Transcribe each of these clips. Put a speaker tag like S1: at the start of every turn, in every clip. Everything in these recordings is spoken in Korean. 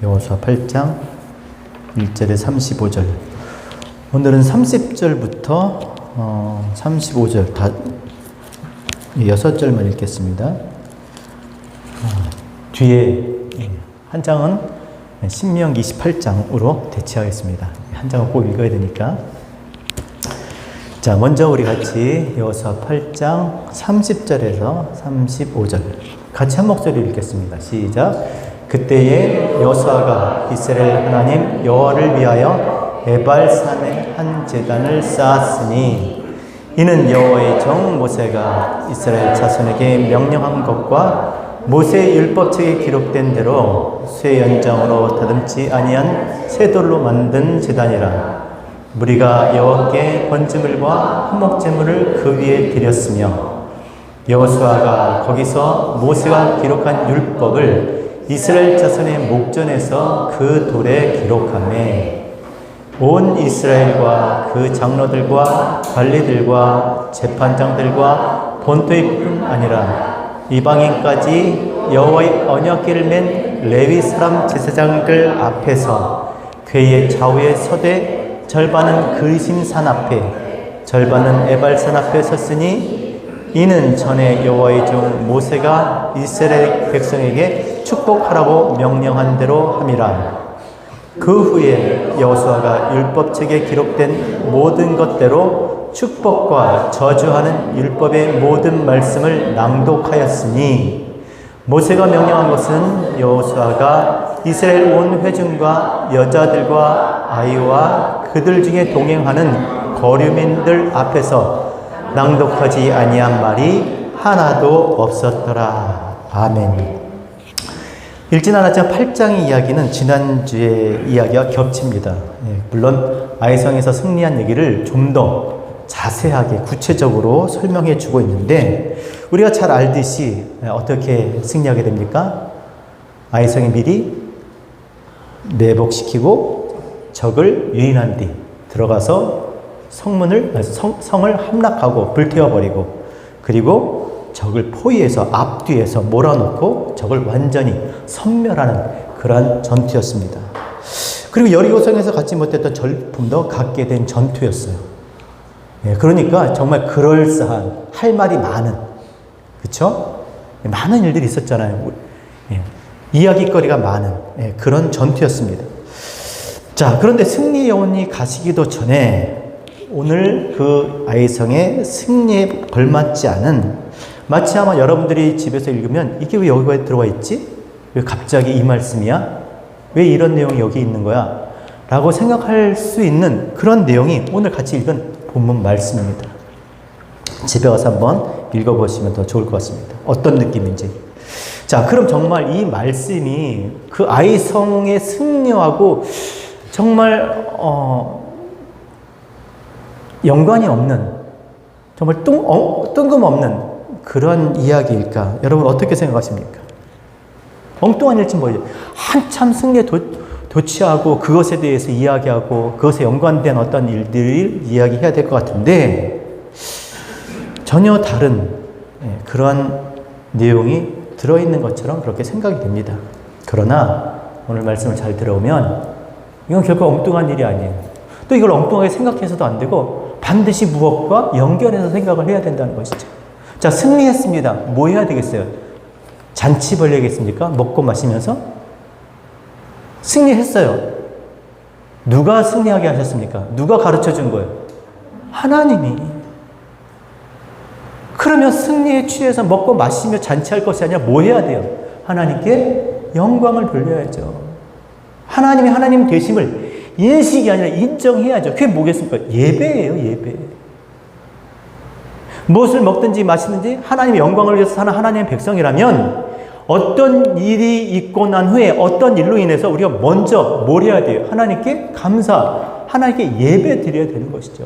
S1: 여호수아 8장 1절에 35절. 오늘은 30절부터 35절 다 6절만 읽겠습니다. 뒤에 한 장은 신명기 28장으로 대체하겠습니다. 한 장은 꼭 읽어야 되니까. 자, 먼저 우리 같이 여호수아 8장 30절에서 35절 같이 한 목소리로 읽겠습니다. 시작. 그때에 여호수아가 이스라엘 하나님 여호와를 위하여 에발산에 한 제단을 쌓았으니 이는 여호와의 종 모세가 이스라엘 자손에게 명령한 것과 모세의 율법책에 기록된 대로 쇠 연장으로 다듬지 아니한 쇠돌로 만든 제단이라. 무리가 여호와께 번제물과 화목제물을 그 위에 드렸으며 여호수아가 거기서 모세가 기록한 율법을 이스라엘 자손의 목전에서 그 돌에 기록하매 온 이스라엘과 그 장로들과 관리들과 재판장들과 본토뿐 아니라 이방인까지 여호와의 언약궤를 맨 레위 사람 제사장들 앞에서 궤의 좌우에 서되 절반은 그리심산 앞에 절반은 에발산 앞에 섰으니 이는 전에 여호와의 종 모세가 이스라엘 백성에게 축복하라고 명령한 대로 함이라. 그 후에 여호수아가 율법책에 기록된 모든 것대로 축복과 저주하는 율법의 모든 말씀을 낭독하였으니 모세가 명령한 것은 여호수아가 이스라엘 온 회중과 여자들과 아이와 그들 중에 동행하는 거류민들 앞에서 낭독하지 아니한 말이 하나도 없었더라. 아멘. 읽진 않았지만 8장의 이야기는 지난주의 이야기와 겹칩니다. 물론 아이성에서 승리한 얘기를 좀 더 자세하게 구체적으로 설명해 주고 있는데 우리가 잘 알듯이 어떻게 승리하게 됩니까? 아이성이 미리 매복시키고 적을 유인한 뒤 들어가서 성을 함락하고 불태워버리고 그리고 적을 포위해서 앞뒤에서 몰아놓고 적을 완전히 섬멸하는 그러한 전투였습니다. 그리고 여리고성에서 갖지 못했던 절품도 갖게 된 전투였어요. 그러니까 정말 그럴싸한 할 말이 많은, 그렇죠? 많은 일들이 있었잖아요. 이야기거리가 많은 그런 전투였습니다. 자, 그런데 승리의 여운이 가시기도 전에 오늘 그 아이성의 승리에 걸맞지 않은, 마치 아마 여러분들이 집에서 읽으면 이게 왜 여기에 들어와 있지? 왜 갑자기 이 말씀이야? 왜 이런 내용이 여기 있는 거야? 라고 생각할 수 있는 그런 내용이 오늘 같이 읽은 본문 말씀입니다. 집에 가서 한번 읽어보시면 더 좋을 것 같습니다. 어떤 느낌인지. 자, 그럼 정말 이 말씀이 그 아이성의 승리하고 정말 연관이 없는, 정말 뜬금없는 그런 이야기일까? 여러분 어떻게 생각하십니까? 엉뚱한 일지 뭐죠? 한참 승리에 도취하고 그것에 대해서 이야기하고 그것에 연관된 어떤 일들을 이야기해야 될 것 같은데 전혀 다른 그러한 내용이 들어있는 것처럼 그렇게 생각이 됩니다. 그러나 오늘 말씀을 잘 들어오면 이건 결코 엉뚱한 일이 아니에요. 또 이걸 엉뚱하게 생각해서도 안 되고 반드시 무엇과 연결해서 생각을 해야 된다는 것이죠. 자, 승리했습니다. 뭐 해야 되겠어요? 잔치 벌려야겠습니까? 먹고 마시면서? 승리했어요. 누가 승리하게 하셨습니까? 누가 가르쳐 준 거예요? 하나님이. 그러면 승리에 취해서 먹고 마시며 잔치할 것이 아니라 뭐 해야 돼요? 하나님께 영광을 돌려야죠. 하나님이 하나님 되심을 인식이 아니라 인정해야죠. 그게 뭐겠습니까? 예배예요, 예배. 무엇을 먹든지 마시든지 하나님의 영광을 위해서 사는 하나님의 백성이라면 어떤 일이 있고 난 후에 어떤 일로 인해서 우리가 먼저 뭘 해야 돼요? 하나님께 감사, 하나님께 예배 드려야 되는 것이죠.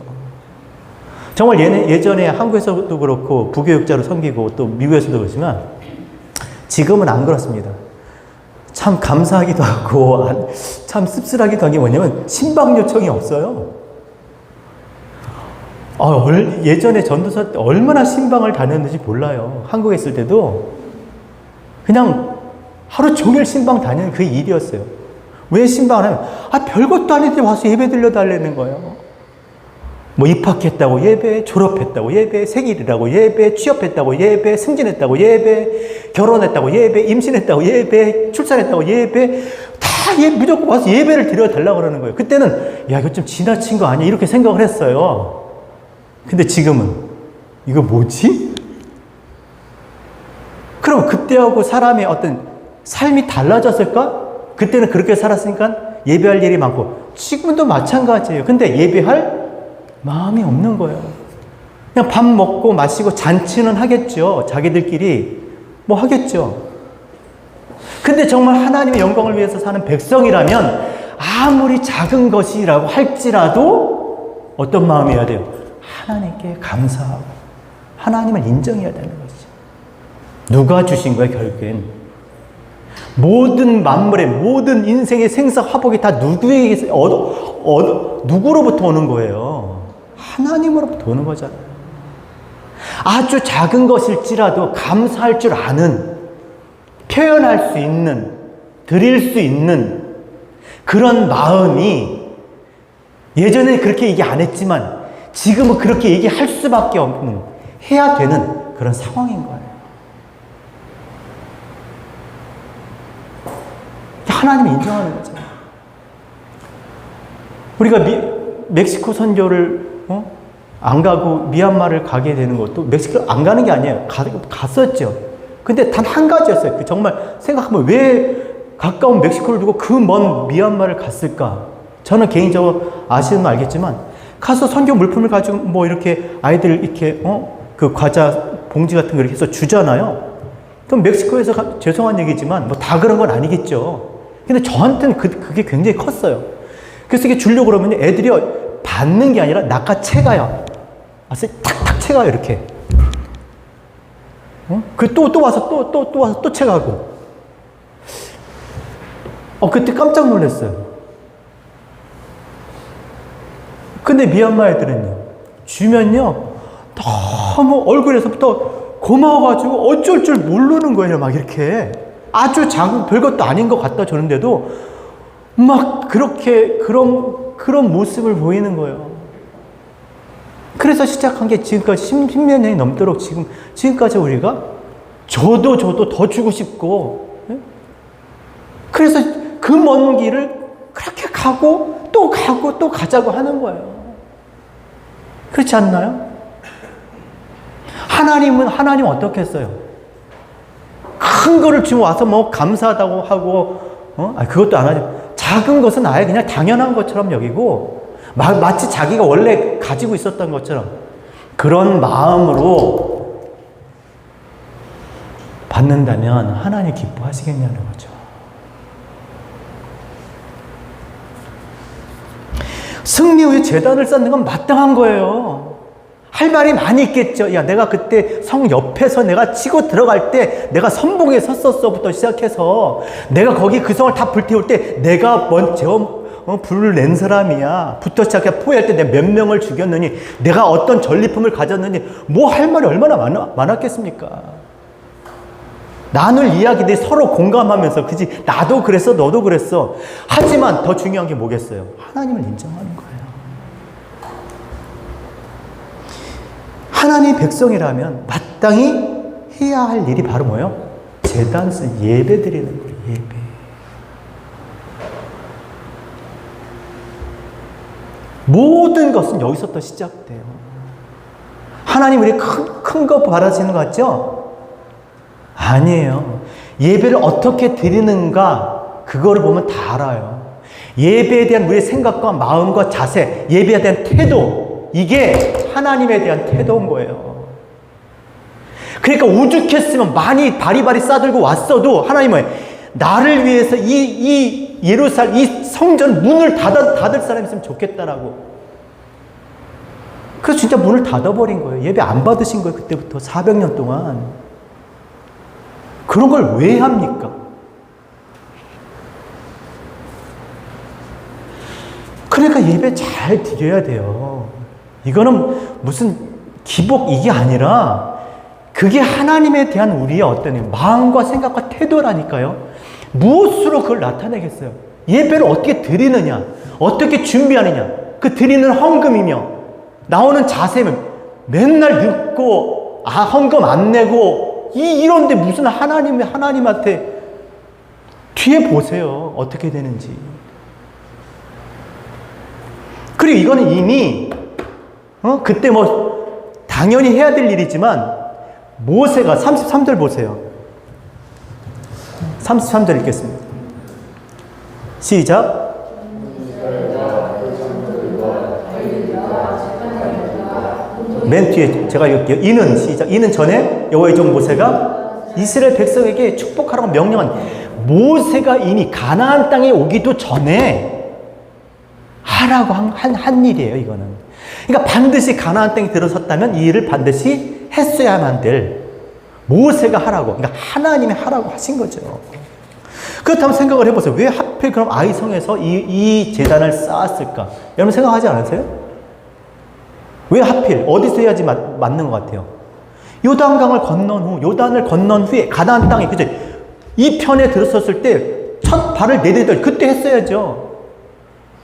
S1: 정말 예전에 한국에서도 그렇고 부교육자로 섬기고 또 미국에서도 그렇지만 지금은 안 그렇습니다. 참 감사하기도 하고 참 씁쓸하기도 한 게 뭐냐면 신방 요청이 없어요. 예전에 전도사 때 얼마나 신방을 다녔는지 몰라요. 한국에 있을 때도 그냥 하루 종일 신방 다니는 그 일이었어요. 왜 신방 안 하면? 별것도 아닌데 와서 예배 드려달라는 거예요. 뭐 입학했다고 예배, 졸업했다고 예배, 생일이라고 예배, 취업했다고 예배, 승진했다고 예배, 결혼했다고 예배, 임신했다고 예배, 출산했다고 예배, 다 무조건 와서 예배를 드려달라고 그러는 거예요. 그때는 야, 이거 좀 지나친 거 아니야? 이렇게 생각을 했어요. 근데 지금은 이거 뭐지? 그럼 그때하고 사람의 어떤 삶이 달라졌을까? 그때는 그렇게 살았으니까 예배할 일이 많고 지금도 마찬가지예요. 근데 예배할 마음이 없는 거예요. 그냥 밥 먹고 마시고 잔치는 하겠죠. 자기들끼리 뭐 하겠죠. 근데 정말 하나님의 영광을 위해서 사는 백성이라면 아무리 작은 것이라고 할지라도 어떤 마음이어야 돼요? 하나님께 감사하고 하나님을 인정해야 되는 것이죠. 누가 주신 거예요, 결국엔? 모든 만물의 모든 인생의 생사화복이 다 누구에게서 누구로부터 오는 거예요? 하나님으로부터 오는 거잖아요. 아주 작은 것일지라도 감사할 줄 아는, 표현할 수 있는, 드릴 수 있는 그런 마음이 예전에 그렇게 얘기 안 했지만 지금은 그렇게 얘기할 수밖에 없는, 해야 되는 그런 상황인 거예요. 하나님이 인정하는 거죠. 우리가 멕시코 선교를 안 가고 미얀마를 가게 되는 것도 멕시코 안 가는 게 아니에요. 갔었죠. 근데 단 한 가지였어요. 정말 생각하면 왜 가까운 멕시코를 두고 그 먼 미얀마를 갔을까? 저는 개인적으로 아시는 분 알겠지만 가서 선교 물품을 가지고 뭐 이렇게 아이들 이렇게 그 과자 봉지 같은 거 이렇게 해서 주잖아요. 그럼 멕시코에서 죄송한 얘기지만 뭐 다 그런 건 아니겠죠. 근데 저한테는 그게 굉장히 컸어요. 그래서 이게 주려고 그러면 애들이 받는 게 아니라 낚아채가요. 와서 탁탁 채가요, 이렇게. 또 와서 또 와서 또 채가고. 그때 깜짝 놀랐어요. 근데 미얀마 애들은요, 주면요, 너무 얼굴에서부터 고마워가지고 어쩔 줄 모르는 거예요, 막 이렇게. 아주 작은 별것도 아닌 것 갖다 주는데도 막 그렇게 그런 모습을 보이는 거예요. 그래서 시작한 게 지금까지 10몇 년이 넘도록 지금까지 우리가 저도 더 주고 싶고, 그래서 그 먼 길을 그렇게 가고 또 가자고 하는 거예요. 그렇지 않나요? 하나님은 어떻게 했어요? 큰 거를 주면 와서 뭐 감사하다고 하고, 그것도 안 하죠. 작은 것은 아예 그냥 당연한 것처럼 여기고, 마치 자기가 원래 가지고 있었던 것처럼 그런 마음으로 받는다면 하나님 기뻐하시겠냐는 거죠. 승리 후에 제단을 쌓는 건 마땅한 거예요. 할 말이 많이 있겠죠. 야, 내가 그때 성 옆에서 내가 치고 들어갈 때 내가 선봉에 섰었어부터 시작해서 내가 거기 그 성을 다 불태울 때 내가 먼저 불을 낸 사람이야. 부터 시작해 포위할 때 내가 몇 명을 죽였느니 내가 어떤 전리품을 가졌느니 뭐 할 말이 얼마나 많았겠습니까? 나눌 이야기들이 서로 공감하면서 그지 나도 그랬어 너도 그랬어. 하지만 더 중요한 게 뭐겠어요? 하나님을 인정하는 거예요. 하나님의 백성이라면 마땅히 해야 할 일이 바로 뭐예요? 제단에서 예배 드리는 거예요. 예배. 모든 것은 여기서부터 시작돼요. 하나님 우리 큰 거 바라시는 것 같죠? 아니에요. 예배를 어떻게 드리는가 그거를 보면 다 알아요. 예배에 대한 우리의 생각과 마음과 자세, 예배에 대한 태도, 이게 하나님에 대한 태도인 거예요. 그러니까 오죽했으면 많이 바리바리 싸들고 왔어도 하나님은 나를 위해서 이 예루살렘, 이 성전 문을 닫을 사람이 있으면 좋겠다라고. 그래서 진짜 문을 닫아버린 거예요. 예배 안 받으신 거예요. 그때부터 400년 동안. 그런 걸 왜 합니까? 그러니까 예배 잘 드려야 돼요. 이거는 무슨 기복 이게 아니라 그게 하나님에 대한 우리의 어떤 마음과 생각과 태도라니까요. 무엇으로 그걸 나타내겠어요? 예배를 어떻게 드리느냐, 어떻게 준비하느냐, 그 드리는 헌금이며 나오는 자세면 맨날 늙고 헌금 안 내고 이런데 무슨 하나님한테 뒤에 보세요. 어떻게 되는지. 그리고 이거는 이미 그때 뭐 당연히 해야 될 일이지만 모세가 33절 보세요. 33절 읽겠습니다. 시작. 맨 뒤에 제가 읽을게요. 이는 시작. 이는 전에 여호와의 종 모세가 이스라엘 백성에게 축복하라고 명령한 모세가 이미 가나안 땅에 오기도 전에 하라고 한 일이에요. 이거는. 그러니까 반드시 가나안 땅에 들어섰다면 이 일을 반드시 했어야만 될 모세가 하라고. 그러니까 하나님이 하라고 하신 거죠. 그렇다면 생각을 해보세요. 왜 하필 그럼 아이성에서 이 제단을 쌓았을까? 여러분 생각하지 않으세요? 왜 하필 어디서 해야지 맞는 것 같아요? 요단강을 요단을 건넌 후에 가나안 땅에 그죠? 이 편에 들어섰을 때 첫 발을 내딛을 그때 했어야죠.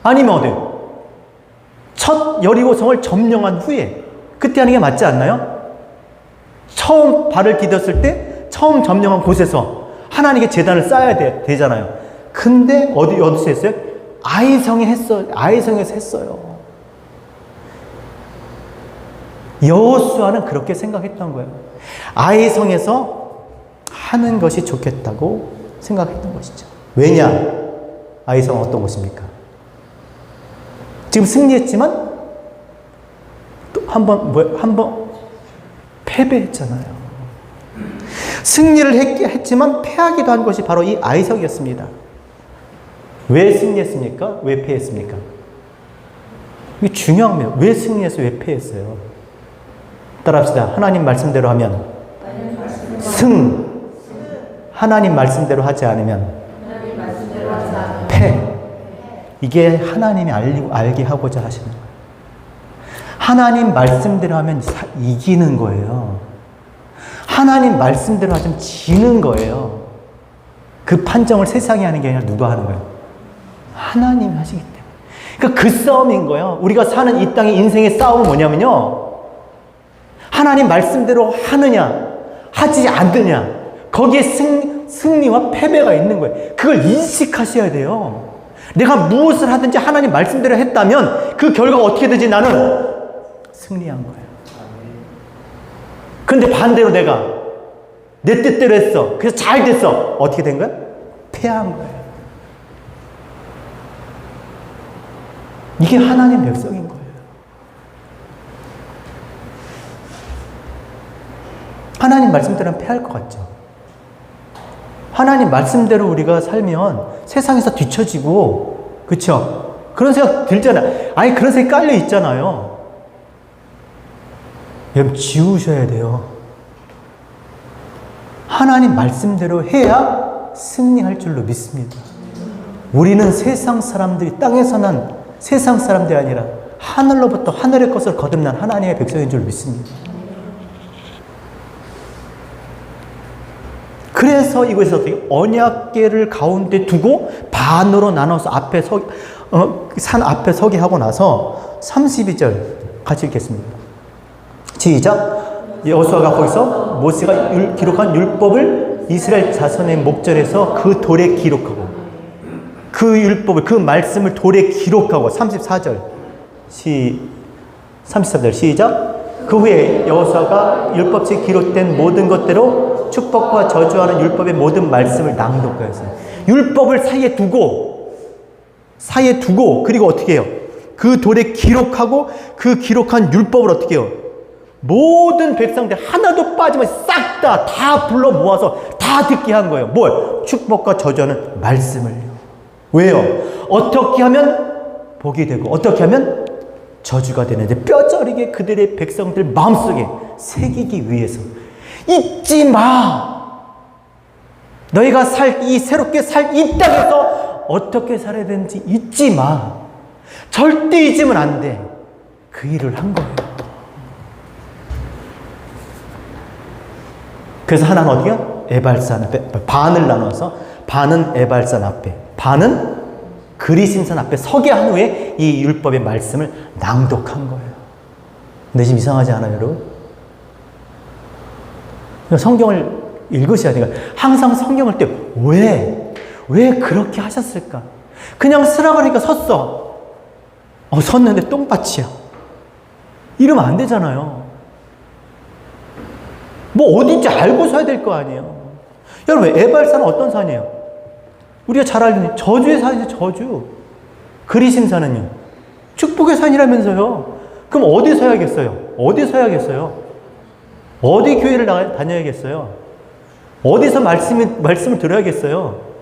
S1: 아니면 어디요? 첫 여리고성을 점령한 후에 그때 하는 게 맞지 않나요? 처음 발을 디뎠을 때 처음 점령한 곳에서 하나님께 제단을 쌓아야 되잖아요. 근데 어디서 했어요? 아이성에서 했어요. 여호수아는 그렇게 생각했던 거예요. 아이성에서 하는 것이 좋겠다고 생각했던 것이죠. 왜냐? 아이성은 어떤 곳입니까? 지금 승리했지만 또 한 번 패배했잖아요. 승리를 했지만 패하기도 한 것이 바로 이 아이성이었습니다. 왜 승리했습니까? 왜 패했습니까? 이게 중요합니다. 왜 승리해서 왜 패했어요? 따라합시다. 하나님 말씀대로 하면 승. 하나님 말씀대로 하지 않으면 패. 이게 하나님이 알게 하고자 하시는 거예요. 하나님 말씀대로 하면 이기는 거예요. 하나님 말씀대로 하면 지는 거예요. 그 판정을 세상이 하는 게 아니라 누가 하는 거예요? 하나님이 하시기 때문에. 그러니까 그 싸움인 거예요. 우리가 사는 이 땅의 인생의 싸움은 뭐냐면요. 하나님 말씀대로 하느냐, 하지 않느냐, 거기에 승리와 패배가 있는 거예요. 그걸 인식하셔야 돼요. 내가 무엇을 하든지 하나님 말씀대로 했다면 그 결과가 어떻게 되지? 나는 승리한 거예요. 근데 반대로 내가 내 뜻대로 했어. 그래서 잘 됐어. 어떻게 된 거야? 패한 거예요. 이게 하나님 백성인 거예요. 하나님 말씀대로는 패할 것 같죠? 하나님 말씀대로 우리가 살면 세상에서 뒤처지고, 그쵸? 그런 생각 들잖아요. 아니, 그런 생각 깔려 있잖아요. 여러분, 지우셔야 돼요. 하나님 말씀대로 해야 승리할 줄로 믿습니다. 우리는 세상 사람들이, 땅에서 난 세상 사람들이 아니라 하늘로부터 하늘의 것을 거듭난 하나님의 백성인 줄 믿습니다. 그래서 이곳에서 어떻게 언약궤를 가운데 두고 반으로 나눠서 산 앞에 서게 하고 나서 32절 같이 읽겠습니다. 시작. 여호수아가 거기서 모세가 기록한 율법을 이스라엘 자손의 목전에서 그 돌에 기록하고, 그 율법을, 그 말씀을 돌에 기록하고, 34절 33절 시작. 그 후에 여호수아가 율법책에 기록된 모든 것대로 축복과 저주하는 율법의 모든 말씀을 낭독하였어요. 율법을 사이에 두고 그리고 어떻게 해요? 그 돌에 기록하고 그 기록한 율법을 어떻게 해요? 모든 백성들 하나도 빠짐없이 싹 다 불러 모아서 다 듣게 한 거예요. 뭘? 축복과 저주하는 말씀을요. 왜요? 어떻게 하면 복이 되고 어떻게 하면 저주가 되는데 뼈저리게 그들의 백성들 마음속에 새기기 위해서. 잊지 마. 너희가 새롭게 살 이 땅에서 어떻게 살아야 되는지 잊지 마. 절대 잊으면 안 돼. 그 일을 한 거예요. 그래서 하나는 어디야? 에발산 앞에 반을 나눠서 반은 에발산 앞에, 반은 그리심산 앞에 서게 한 후에 이 율법의 말씀을 낭독한 거예요. 근데 지금 이상하지 않아요, 여러분? 성경을 읽으셔야 돼요. 항상 성경을 때 왜 그렇게 하셨을까? 그냥 쓰라고 하니까 섰어. 섰는데 똥밭이야. 이러면 안 되잖아요. 뭐 어딘지 알고 서야 될 거 아니에요. 여러분, 에발산은 어떤 산이에요? 우리가 잘 알는 저주의 산이죠, 저주. 그리심산은요? 축복의 산이라면서요. 그럼 어디 서야겠어요? 어디 서야겠어요? 어디 교회를 다녀야겠어요? 어디서 말씀을 들어야겠어요?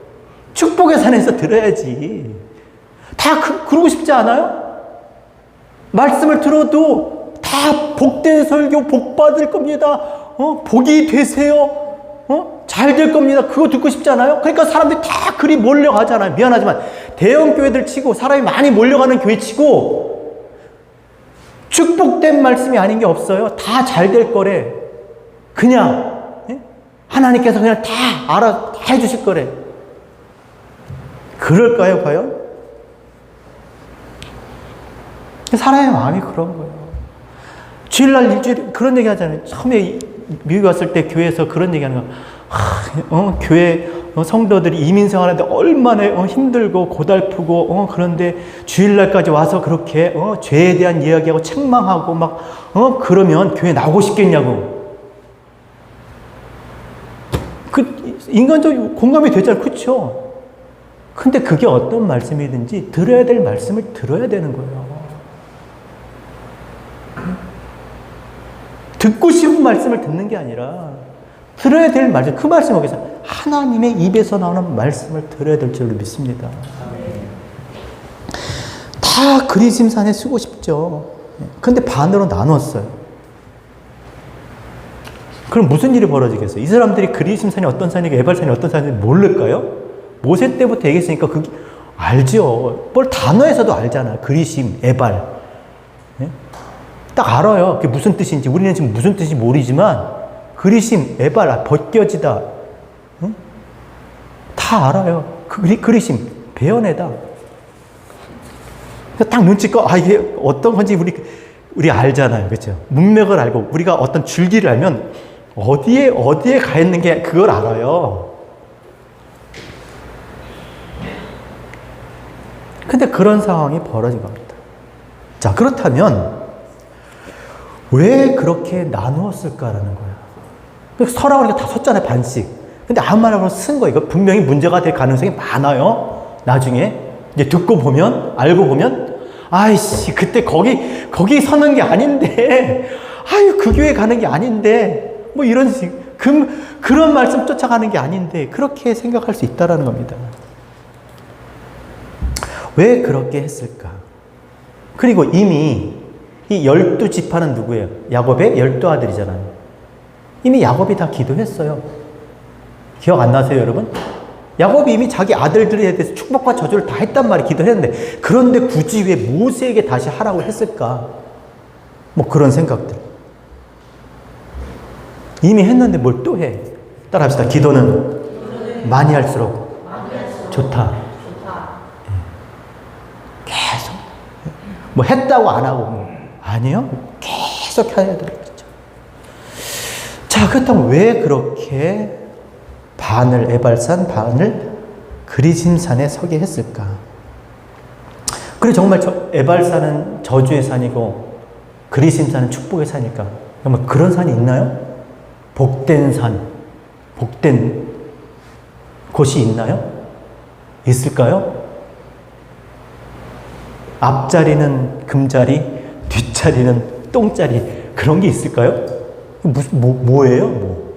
S1: 축복의 산에서 들어야지. 다 그러고 싶지 않아요? 말씀을 들어도 다 복된 설교, 복 받을 겁니다. 복이 되세요. 잘 될 겁니다. 그거 듣고 싶지 않아요? 그러니까 사람들이 다 그리 몰려가잖아요. 미안하지만 대형 교회들 치고 사람이 많이 몰려가는 교회 치고 축복된 말씀이 아닌 게 없어요. 다 잘 될 거래. 그냥 하나님께서 그냥 다 해주실 거래. 그럴까요, 과연? 사람의 마음이 그런 거예요. 주일날 일주일 그런 얘기 하잖아요. 처음에 미국에 왔을 때 교회에서 그런 얘기 하는 거. 교회 성도들이 이민 생활하는데 얼마나 힘들고 고달프고 그런데 주일날까지 와서 그렇게 죄에 대한 이야기하고 책망하고 막 그러면 교회 나오고 싶겠냐고. 인간적으로 공감이 되잖아요. 그렇죠? 근데 그게 어떤 말씀이든지 들어야 될 말씀을 들어야 되는 거예요. 듣고 싶은 말씀을 듣는 게 아니라 들어야 될 말씀, 그 말씀 어디서 하나님의 입에서 나오는 말씀을 들어야 될 줄로 믿습니다. 다 그리심산에 쓰고 싶죠. 근데 반으로 나눴어요. 그럼 무슨 일이 벌어지겠어요? 이 사람들이 그리심산이 어떤 산이고 에발산이 어떤 산인지 모를까요? 모세 때부터 얘기했으니까 그게 알죠. 뭘 단어에서도 알잖아요. 그리심, 에발. 딱 알아요. 그게 무슨 뜻인지. 우리는 지금 무슨 뜻인지 모르지만 그리심, 에발, 벗겨지다. 다 알아요. 그리심, 베어내다. 딱 눈치껏 이게 어떤 건지 우리 알잖아요. 그렇죠? 문맥을 알고 우리가 어떤 줄기를 알면 어디에 가 있는 게 그걸 알아요. 근데 그런 상황이 벌어진 겁니다. 자, 그렇다면 왜 그렇게 나누었을까라는 거예요. 서라고 우리가 다 섰잖아요, 반씩. 근데 아무 말 없이 쓴 거예요. 이거 분명히 문제가 될 가능성이 많아요. 나중에 이제 듣고 보면, 알고 보면, 아이씨, 그때 거기 서는 게 아닌데, 아유, 그 교회 가는 게 아닌데, 뭐 이런 그런 말씀 쫓아가는 게 아닌데, 그렇게 생각할 수 있다라는 겁니다. 왜 그렇게 했을까? 그리고 이미 이 12지파는 누구예요? 야곱의 12아들이잖아요. 이미 야곱이 다 기도했어요. 기억 안 나세요, 여러분? 야곱이 이미 자기 아들들에 대해서 축복과 저주를 다 했단 말이에요. 기도했는데. 그런데 굳이 왜 모세에게 다시 하라고 했을까? 뭐 그런 생각들. 이미 했는데 뭘 또 해? 따라합시다. 기도는 많이 할수록 좋다. 계속. 뭐 했다고 안 하고. 아니요. 계속 해야 되는 거죠. 자, 그렇다면 왜 그렇게 반을 에발산, 반을 그리심산에 서게 했을까? 그리고 정말 에발산은 저주의 산이고 그리심산은 축복의 산일까? 정말 그런 산이 있나요? 복된 산, 복된 곳이 있나요? 있을까요? 앞자리는 금자리, 뒷자리는 똥자리, 그런 게 있을까요? 뭐예요?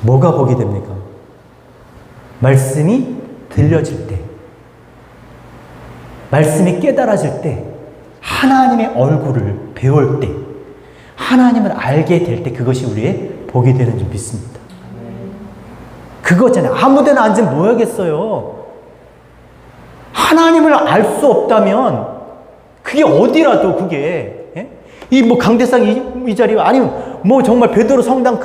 S1: 뭐가 복이 됩니까? 말씀이 들려질 때, 말씀이 깨달아질 때, 하나님의 얼굴을 배울 때, 하나님을 알게 될 때 그것이 우리의 복이 되는 줄 믿습니다. 그거잖아요. 아무데나 앉으면 뭐 하겠어요? 하나님을 알 수 없다면 그게 어디라도 그게 이 뭐 강대상 이 자리 아니면 뭐 정말 베드로 성당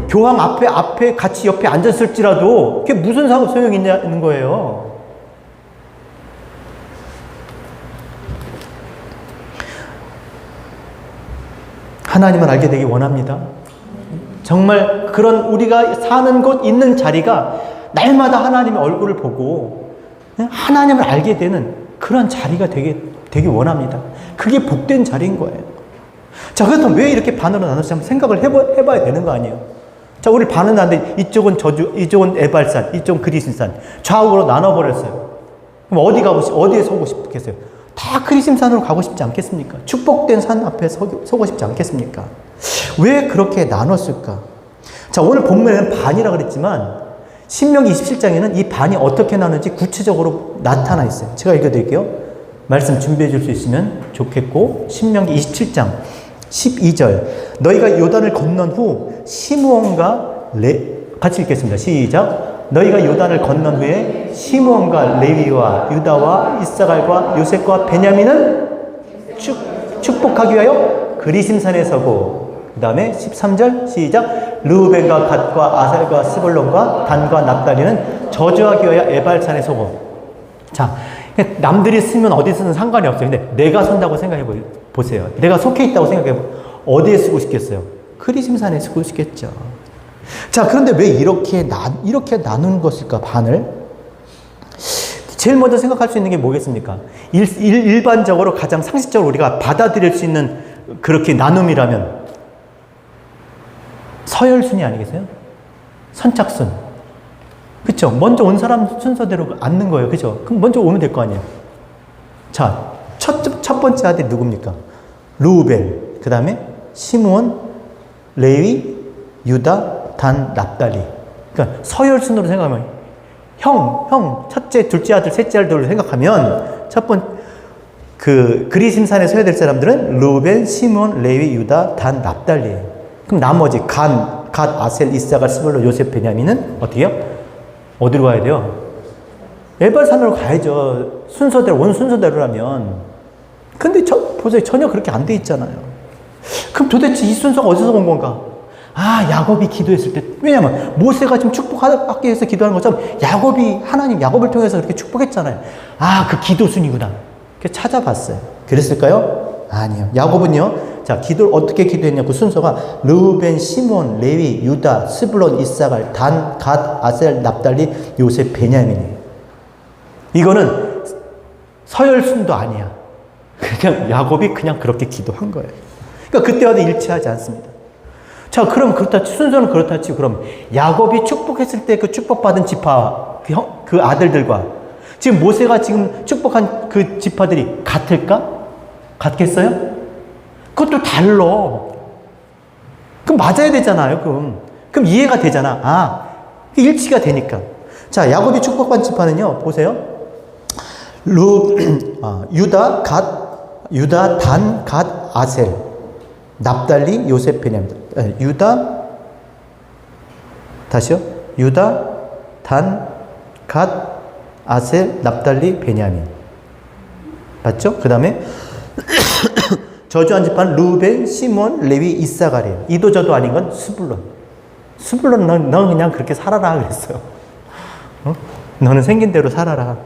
S1: 교황 앞에 같이 옆에 앉았을지라도 그게 무슨 소용이 있는 거예요? 하나님을 알게 되기 원합니다. 정말 그런 우리가 사는 곳 있는 자리가 날마다 하나님의 얼굴을 보고 하나님을 알게 되는 그런 자리가 되기 원합니다. 그게 복된 자리인 거예요. 자, 그렇다면 왜 이렇게 반으로 나눠서 한번 생각을 해봐야 되는 거 아니에요? 자, 우리 반은 나는데 이쪽은 저주, 이쪽은 에발산, 이쪽은 그리심산. 좌우로 나눠버렸어요. 그럼 어디에 서고 싶겠어요? 다 그리심산으로 가고 싶지 않겠습니까? 축복된 산 앞에 서고 싶지 않겠습니까? 왜 그렇게 나눴을까? 자, 오늘 본문에는 반이라 그랬지만 신명기 27장에는 이 반이 어떻게 나누는지 구체적으로 나타나 있어요. 제가 읽어드릴게요. 말씀 준비해 줄 수 있으면 좋겠고, 신명기 27장 12절. 너희가 요단을 건넌 후 시므온과 같이 읽겠습니다. 시작. 너희가 요단을 건넌 후에 시므온과 레위와 유다와 이사갈과 요셉과 베냐민은 축복하기 위하여 그리심산에 서고, 그 다음에 13절 시작. 르우벤과 갓과 아셀과 스불론과 단과 납달리는 저주하기 위하여 에발산에 서고. 자, 남들이 쓰면 어디 쓰는 상관이 없어요. 근데 내가 선다고 생각해 보세요. 내가 속해 있다고 생각해 보세요. 어디에 쓰고 싶겠어요? 그리심산에 쓰고 싶겠죠. 자, 그런데 왜 이렇게 나누는 것일까, 반을? 제일 먼저 생각할 수 있는 게 뭐겠습니까? 일반적으로 가장 상식적으로 우리가 받아들일 수 있는 그렇게 나눔이라면 서열순위 아니겠어요? 선착순. 그쵸? 먼저 온 사람 순서대로 앉는 거예요. 그죠? 그럼 먼저 오면 될 거 아니에요? 자, 첫 번째 아들이 누굽니까? 르우벤, 그 다음에 시므온, 레위, 유다, 단, 납달리. 그러니까 서열순으로 생각하면 첫째, 둘째 아들, 셋째 아들로 생각하면 그리심산에 서야 될 사람들은 르우벤, 시므온, 레위, 유다, 단, 납달리예요. 그럼 나머지 갓, 아셀, 이사갈, 스불론, 요셉, 베냐민은 어떻게 해요? 어디로 가야 돼요? 에발산으로 가야죠. 온 순서대로라면. 근데 보세요. 전혀 그렇게 안 돼 있잖아요. 그럼 도대체 이 순서가 어디서 온 건가? 아, 야곱이 기도했을 때. 왜냐면 모세가 지금 축복하기 위해서 기도하는 것처럼 야곱을 통해서 그렇게 축복했잖아요. 아, 그 기도 순이구나. 그래서 찾아봤어요. 그랬을까요? 아니요. 야곱은요. 자, 기도를 어떻게 기도했냐? 그 순서가 르우벤, 시몬, 레위, 유다, 스불론, 이사갈, 단, 갓, 아셀, 납달리, 요셉, 베냐민이에요. 이거는 서열순도 아니야. 그냥 야곱이 그냥 그렇게 기도한 거예요. 그러니까 그때와도 일치하지 않습니다. 자, 그럼 순서는 그렇다 치고, 그럼 야곱이 축복했을 때 그 축복받은 지파, 그 아들들과 지금 모세가 지금 축복한 그 지파들이 같겠어요? 그것도 달라. 그럼 맞아야 되잖아요, 그럼 이해가 되잖아. 아, 일치가 되니까. 자, 야곱이 축복받은 지파는요, 보세요. 유다, 단, 갓, 아셀, 납달리, 요셉, 베냐민. 유다, 단, 갓, 아셀, 납달리, 베냐민. 맞죠? 그 다음에 저주한 지파는 르우벤, 시몬, 레위, 이사갈이에요. 이도 저도 아닌 건 스불론. 넌 그냥 그렇게 살아라 그랬어요. 너는 생긴 대로 살아라.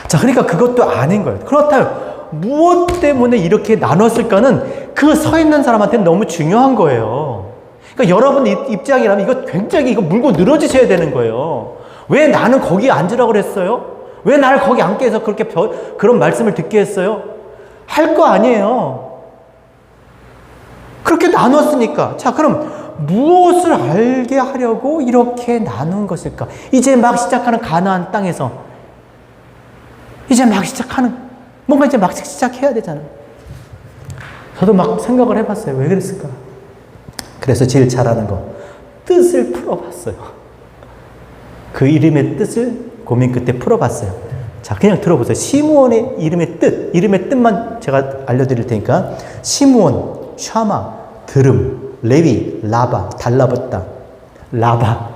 S1: 자, 그러니까 그것도 아닌 거예요. 그렇다면 무엇 때문에 이렇게 나눴을까는 그 서 있는 사람한테는 너무 중요한 거예요. 그러니까 여러분 입장이라면 이거 굉장히 물고 늘어지셔야 되는 거예요. 왜 나는 거기 앉으라고 그랬어요? 왜 나를 거기 앉게 해서 그런 말씀을 듣게 했어요? 할 거 아니에요. 그렇게 나눴으니까. 자, 그럼 무엇을 알게 하려고 이렇게 나눈 것일까? 이제 막 시작하는 가나안 땅에서 뭔가 이제 막 시작해야 되잖아요. 저도 막 생각을 해봤어요. 왜 그랬을까? 그래서 제일 잘하는 거, 뜻을 풀어봤어요. 그 이름의 뜻을 고민 끝에 풀어봤어요. 자, 그냥 들어보세요. 시므온의 이름의 뜻만 제가 알려드릴 테니까. 시므온, 샤마, 드름, 레위, 라바, 달라붙다. 라바,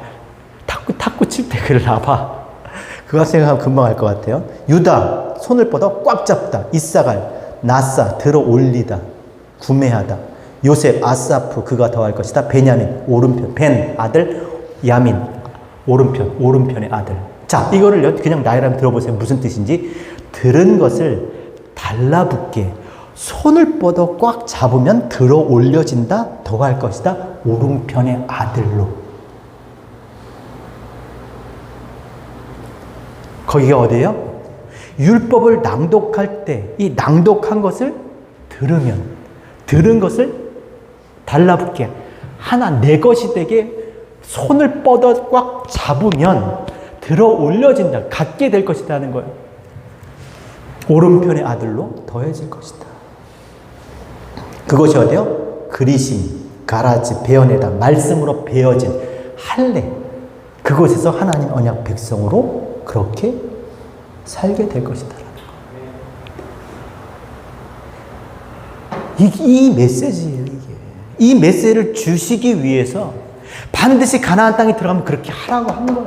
S1: 탁구 칠 때 그 라바. 그거 생각하면 금방 알 것 같아요. 유다, 손을 뻗어 꽉 잡다. 이사갈, 나사, 들어 올리다. 구매하다. 요셉, 아사프, 그가 더할 것이다. 베냐민, 오른편. 벤, 아들, 야민, 오른편의 아들. 자, 이거를 그냥 나열하면 들어보세요. 무슨 뜻인지. 들은 것을 달라붙게, 손을 뻗어 꽉 잡으면 들어 올려진다. 더 갈 것이다. 오른편의 아들로. 거기가 어디예요? 율법을 낭독할 때 이 낭독한 것을 들은 것을 달라붙게 하나 내 것이 되게 손을 뻗어 꽉 잡으면 들어 올려진다. 갖게 될 것이다 하는 거예요. 오른편의 아들로 더해질 것이다. 그것이 어디요? 그리심, 가라지, 베어내다, 말씀으로 베어진 할례. 그곳에서 하나님 언약 백성으로 그렇게 살게 될 것이다. 이 메시지예요, 이게. 이 메시지를 주시기 위해서 반드시 가나안 땅에 들어가면 그렇게 하라고 한 거예요.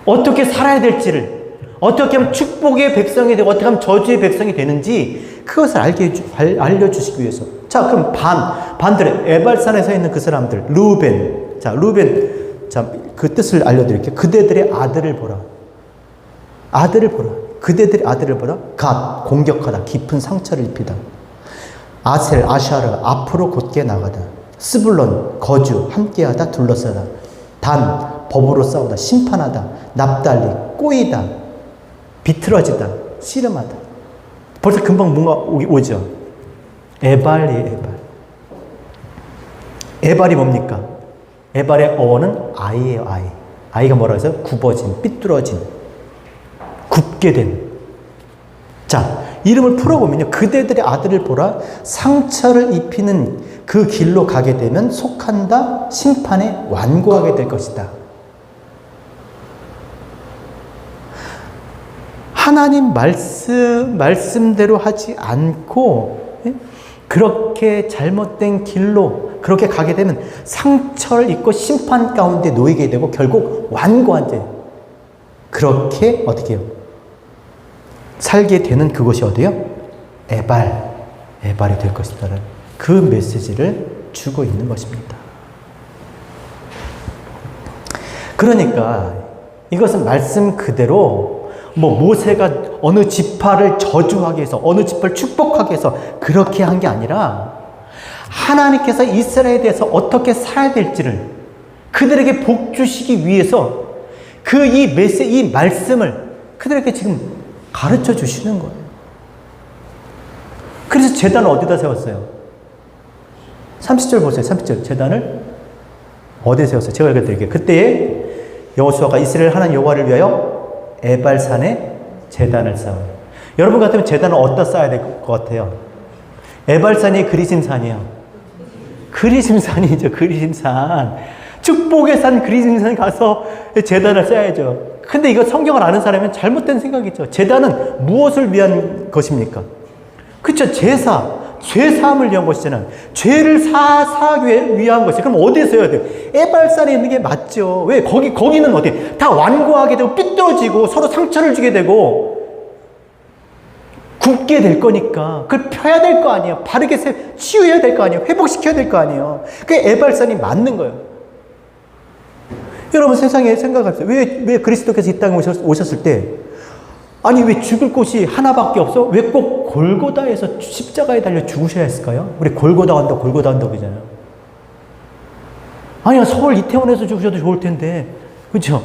S1: 어떻게 살아야 될지를, 어떻게 하면 축복의 백성이 되고 어떻게 하면 저주의 백성이 되는지 그것을 알려주시기 위해서. 자, 그럼 반대로 에발산에 서 있는 그 사람들, 르우벤. 자, 그 뜻을 알려드릴게요. 그대들의 아들을 보라. 아들을 보라. 그대들의 아들을 보라. 갓, 공격하다. 깊은 상처를 입히다. 아셀, 아샤르, 앞으로 곧게 나가다. 스불론, 거주, 함께하다, 둘러싸다. 단, 법으로 싸우다. 심판하다. 납달리, 꼬이다. 비틀어지다. 씨름하다. 벌써 금방 뭔가 오죠. 에발이에요, 에발. 에발이 뭡니까? 에발의 어원은 아이예요, 아이. 아이가 뭐라고 해서? 굽어진, 삐뚤어진, 굽게 된. 자, 이름을 풀어보면요. 그대들의 아들을 보라. 상처를 입히는 그 길로 가게 되면 속한다. 심판에 완고하게 될 것이다. 하나님 말씀대로 하지 않고 그렇게 잘못된 길로 그렇게 가게 되면 상처를 입고 심판 가운데 놓이게 되고 결국 완고한 죄. 그렇게 어떻게 해요? 살게 되는 그것이 어디요? 에발이 될 것이다라는 그 메시지를 주고 있는 것입니다. 그러니까 이것은 말씀 그대로 모세가 어느 지파를 저주하게 해서 어느 지파를 축복하게 해서 그렇게 한 게 아니라 하나님께서 이스라엘에 대해서 어떻게 살아야 될지를 그들에게 복 주시기 위해서 이 말씀을 그들에게 지금 가르쳐 주시는 거예요. 그래서 제단을 어디다 세웠어요? 30절 보세요. 30절. 제단을 어디에 세웠어요? 제가 읽어드릴게요. 그때에 여호수아가 이스라엘 하나님 여호와를 위하여 에발산에 제단을 쌓아요. 여러분 같으면 제단을 어디다 쌓아야 될 것 같아요? 에발산이 그리심산이에요. 그리심산이죠. 그리심산. 축복의 산 그리심산 가서 제단을 쌓아야죠. 근데 이거 성경을 아는 사람은 잘못된 생각이죠. 제단은 무엇을 위한 것입니까? 그렇죠. 제사. 죄 사함을 위한 것이잖아요. 죄를 사하기 위한 것이. 그럼 어디에 써야 돼요? 에발산에 있는 게 맞죠. 왜? 거기는 어디? 다 완고하게 되고 삐뚤어지고 서로 상처를 주게 되고 굽게 될 거니까 그걸 펴야 될 거 아니에요. 바르게 치유해야 될 거 아니에요. 회복시켜야 될 거 아니에요. 그게 에발산이 맞는 거예요. 여러분 세상에 생각하세요. 왜 그리스도께서 이 땅에 오셨을 때 아니 왜 죽을 곳이 하나밖에 없어? 왜 꼭 골고다에서 십자가에 달려 죽으셔야 했을까요? 우리 골고다 간다고 그러잖아요. 아니요, 서울 이태원에서 죽으셔도 좋을 텐데, 그렇죠?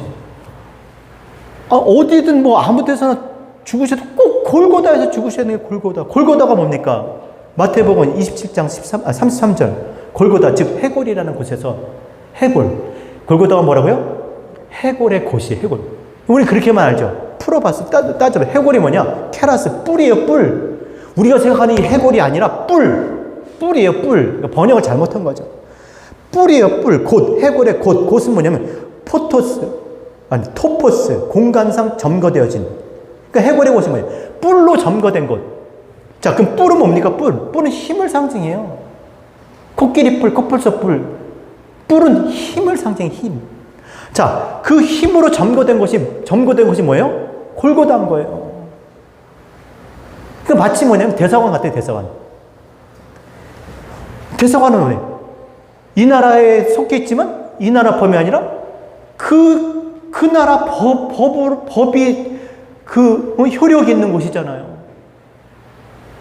S1: 어디든 아무 데서나 죽으셔도 꼭 골고다에서 죽으셔야 되는 게 골고다. 골고다가 뭡니까? 마태복음 27장 33절 골고다, 즉 해골이라는 곳에서 해골. 골고다가 뭐라고요? 해골의 곳이 해골. 우리 그렇게만 알죠. 풀어봤어. 따져봐. 해골이 뭐냐? 케라스, 뿔이에요, 뿔. 우리가 생각하는 이 해골이 아니라 뿔이에요, 뿔. 번역을 잘못한 거죠. 뿔이에요, 뿔. 곧, 해골의 곧. 곧은 뭐냐면, 토포스. 공간상 점거되어진. 그러니까 해골의 곳이 뭐예요? 뿔로 점거된 곳. 자, 그럼 뿔은 뭡니까? 뿔은 힘을 상징해요. 코끼리 뿔, 코뿔소 뿔. 뿔은 힘을 상징해, 힘. 자, 그 힘으로 점거된 것이 뭐예요? 골고다인 거예요. 그 마치 뭐냐면 대사관 같아요, 대사관. 대사관은 왜? 이 나라에 속해 있지만 이 나라 법이 아니라 그 나라 법이 효력이 있는 곳이잖아요.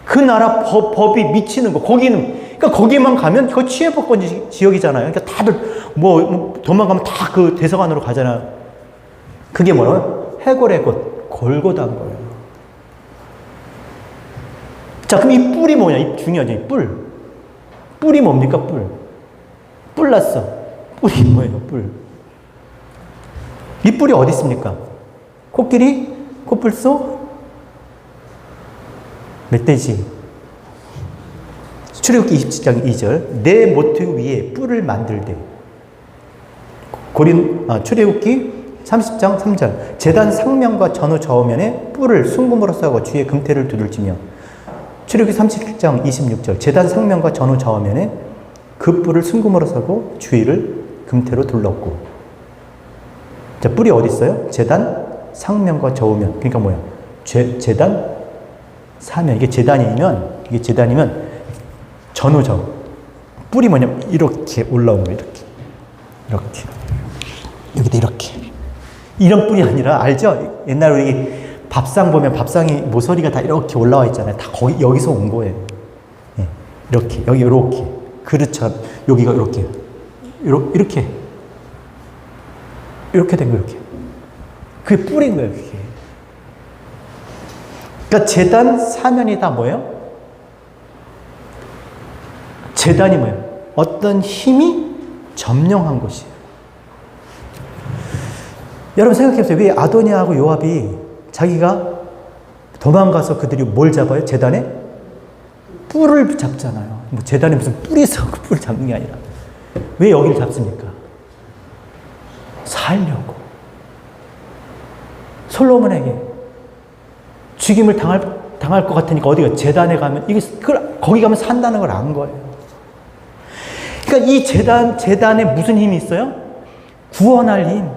S1: 그 나라 법이 미치는 거. 그러니까 거기만 가면 그 치외법권 지역이잖아요. 그러니까 다들 도망가면 다 그 대서관으로 가잖아요. 그게 뭐라고요? 해골의 곳, 골고다인 거예요. 자, 그럼 이 뿔이 뭐냐? 이 중요하죠. 이 뿔. 뿔이 뭡니까? 뿔 났어. 뿔이 뭐예요? 뿔. 이 뿔이 어디 있습니까? 코끼리, 코뿔소, 멧돼지. 출애굽기 27장 2절. 내 모트 위에 뿔을 만들되. 출애굽기 30장 3절. 제단 상면과 전후 저우면에 뿔을 순금으로 싸고 주위에 금태를 두들지며. 출애굽기 37장 26절. 제단 상면과 전후 저우면에 그 뿔을 순금으로 싸고 주위를 금태로 둘렀고. 자, 뿔이 어디 있어요? 제단 상면과 저우면. 그러니까 뭐야? 제단 사면. 이게 제단이면 전후 저우. 뿔이 뭐냐면 이렇게 올라온 거예요. 이렇게. 여기다 이렇게. 이런 뿔이 아니라, 알죠? 옛날에 우리 밥상 보면 밥상이 모서리가 다 이렇게 올라와 있잖아요. 다 여기서 온 거예요. 네. 이렇게. 여기 이렇게. 그릇처럼 여기가 이렇게. 이렇게 된 거예요. 그게 뿔인 거예요. 그게. 그러니까 제단 사면이 다 뭐예요? 제단이 뭐예요? 어떤 힘이 점령한 곳이에요. 여러분 생각해보세요. 왜 아도니아하고 요압이 자기가 도망가서 그들이 뭘 잡아요? 제단에? 뿔을 잡잖아요. 제단에 무슨 뿔이 있어. 그 뿔을 잡는 게 아니라. 왜 여기를 잡습니까? 살려고. 솔로몬에게 죽임을 당할 것 같으니까 어디가 제단에 가면 거기 가면 산다는 걸 안 거예요. 그러니까 이 제단에 무슨 힘이 있어요? 구원할 힘,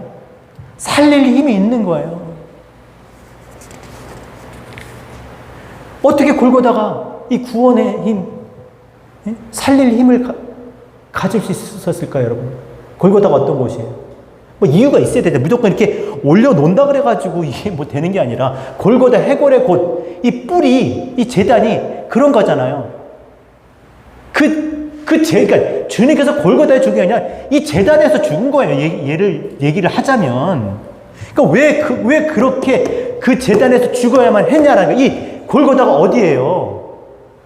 S1: 살릴 힘이 있는 거예요. 어떻게 골고다가 이 구원의 힘, 살릴 힘을 가질 수 있었을까요, 여러분? 골고다가 어떤 곳이에요? 이유가 있어야 되죠. 무조건 이렇게 올려놓는다 그래가지고 이게 되는 게 아니라, 골고다 해골의 곳, 이 뿔이, 이 제단이 그런 거잖아요. 그러니까 주님께서 골고다에 죽은 게 아니라 이 제단에서 죽은 거예요. 얘기를 하자면. 그러니까 왜 그렇게 그 제단에서 죽어야만 했냐라는 거예요. 이 골고다가 어디예요?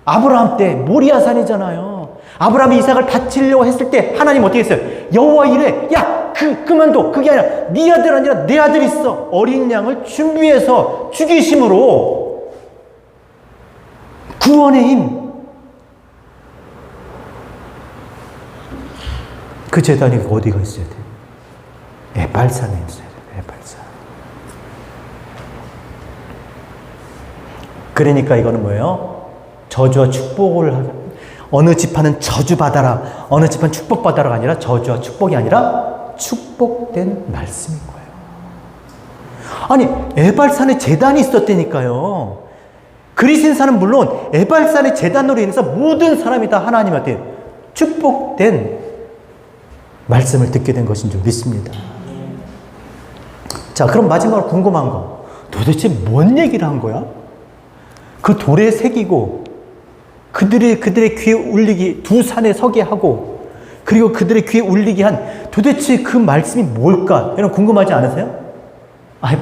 S1: 아브라함 때 모리아산이잖아요. 아브라함이 이삭을 바치려고 했을 때 하나님 어떻게 했어요? 여호와 이래, 야, 그만둬. 그게 아니라 네 아들 아니라 내 아들 있어. 어린 양을 준비해서 죽이심으로 구원의 힘. 그 제단이 어디가 있어야 돼요? 에발산에 있어야 돼요. 에발산. 그러니까 이거는 뭐예요? 저주와 축복을 어느 지파는 저주받아라, 어느 지파는 축복받아라가 아니라 저주와 축복이 아니라 축복된 말씀인 거예요. 아니, 에발산에 제단이 있었다니까요. 그리스인사는 물론 에발산의 제단으로 인해서 모든 사람이 다 하나님한테 축복된 말씀을 듣게 된 것인 줄 믿습니다. 자, 그럼 마지막으로 궁금한 거. 도대체 뭔 얘기를 한 거야? 그 돌에 새기고, 그들의 귀에 울리기, 두 산에 서게 하고, 그리고 그들의 귀에 울리게 한 도대체 그 말씀이 뭘까? 여러분 궁금하지 않으세요?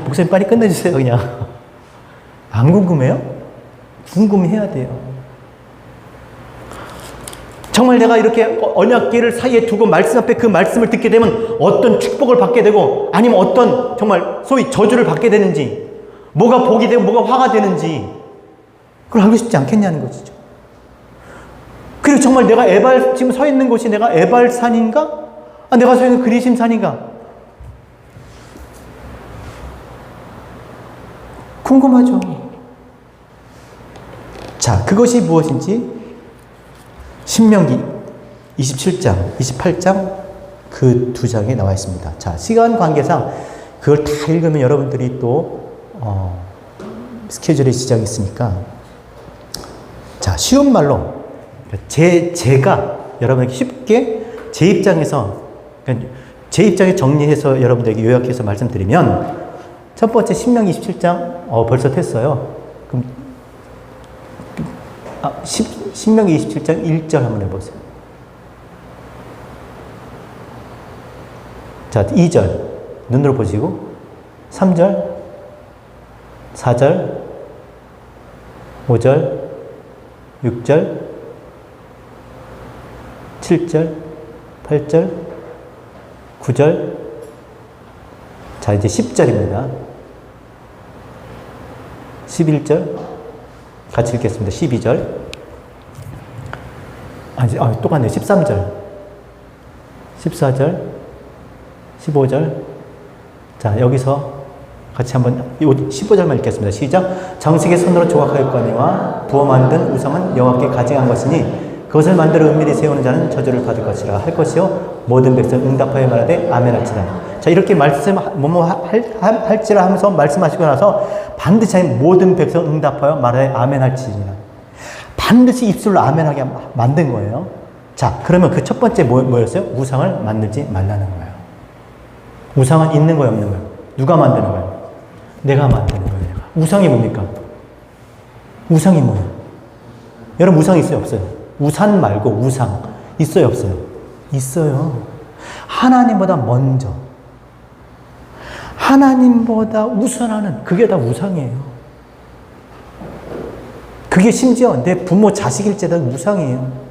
S1: 목사님 빨리 끝내주세요, 그냥. 안 궁금해요? 궁금해야 돼요. 정말 내가 이렇게 언약궤를 사이에 두고 말씀 앞에 그 말씀을 듣게 되면 어떤 축복을 받게 되고, 아니면 어떤 정말 소위 저주를 받게 되는지, 뭐가 복이 되고 뭐가 화가 되는지, 그걸 알고 싶지 않겠냐는 것이죠. 그리고 정말 내가 지금 서 있는 곳이 내가 에발산인가? 내가 서 있는 그리심산인가? 궁금하죠. 자, 그것이 무엇인지 신명기 27장, 28장 그 두 장에 나와 있습니다. 자, 시간 관계상 그걸 다 읽으면 여러분들이 또 스케줄에 지장이 있으니까, 자, 쉬운 말로 제가 여러분에게 쉽게 제 입장에서, 그러니까 제 입장에 정리해서 여러분들에게 요약해서 말씀드리면, 첫 번째 신명기 27장 벌써 됐어요. 그럼 신명기 27장 1절 한번 해보세요. 자, 2절. 눈으로 보시고. 3절. 4절. 5절. 6절. 7절. 8절. 9절. 자, 이제 10절입니다. 11절. 같이 읽겠습니다. 12절. 똑같네요. 13절. 14절. 15절. 자, 여기서 같이 한번 15절만 읽겠습니다. 시작. 장식의 손으로 조각하였거니와 부어 만든 우상은 여호와께 가증한 것이니 그것을 만들어 은밀히 세우는 자는 저주를 받을 것이라 할 것이요 모든 백성 응답하여 말하되 아멘 할지라. 자, 이렇게 할지라 하면서 말씀하시고 나서 반드시 모든 백성 응답하여 말하되 아멘 할지니라. 반드시 입술로 아멘하게 만든 거예요. 자, 그러면 그 첫 번째 뭐였어요? 우상을 만들지 말라는 거예요. 우상은 있는 거예요, 없는 거예요? 누가 만드는 거예요? 내가 만드는 거예요. 내가. 우상이 뭡니까? 우상이 뭐예요? 여러분, 우상 있어요, 없어요? 우산 말고 우상 있어요, 없어요? 있어요. 하나님보다 먼저, 하나님보다 우선하는 그게 다 우상이에요. 그게 심지어 내 부모 자식일지라도 우상이에요.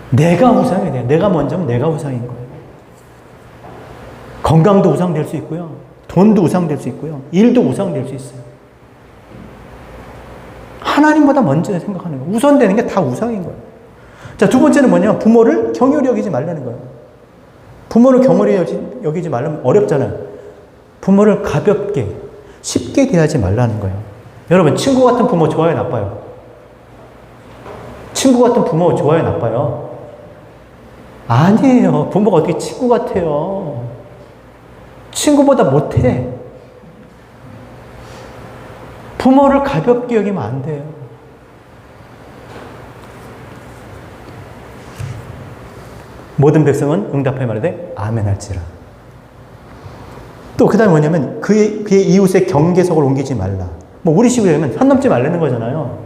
S1: 내가 우상이 돼요. 내가 먼저면 내가 우상인 거예요. 건강도 우상될 수 있고요. 돈도 우상될 수 있고요. 일도 우상될 수 있어요. 하나님보다 먼저 생각하는 거예요. 우선되는 게 다 우상인 거예요. 자, 두 번째는 뭐냐면 부모를 경홀히 여기지 말라는 거예요. 부모를 경홀히 여기지 말라면 어렵잖아요. 부모를 가볍게, 쉽게 대하지 말라는 거예요. 여러분, 친구 같은 부모 좋아요, 나빠요? 친구 같은 부모 좋아요, 나빠요? 아니에요. 부모가 어떻게 친구 같아요? 친구보다 못해. 부모를 가볍게 여기면 안 돼요. 모든 백성은 응답하여 말하되 아멘 할지라. 또 그 다음에 뭐냐면 그의 이웃의 경계석을 옮기지 말라. 뭐 우리 식으로 하면 선 넘지 말라는 거잖아요.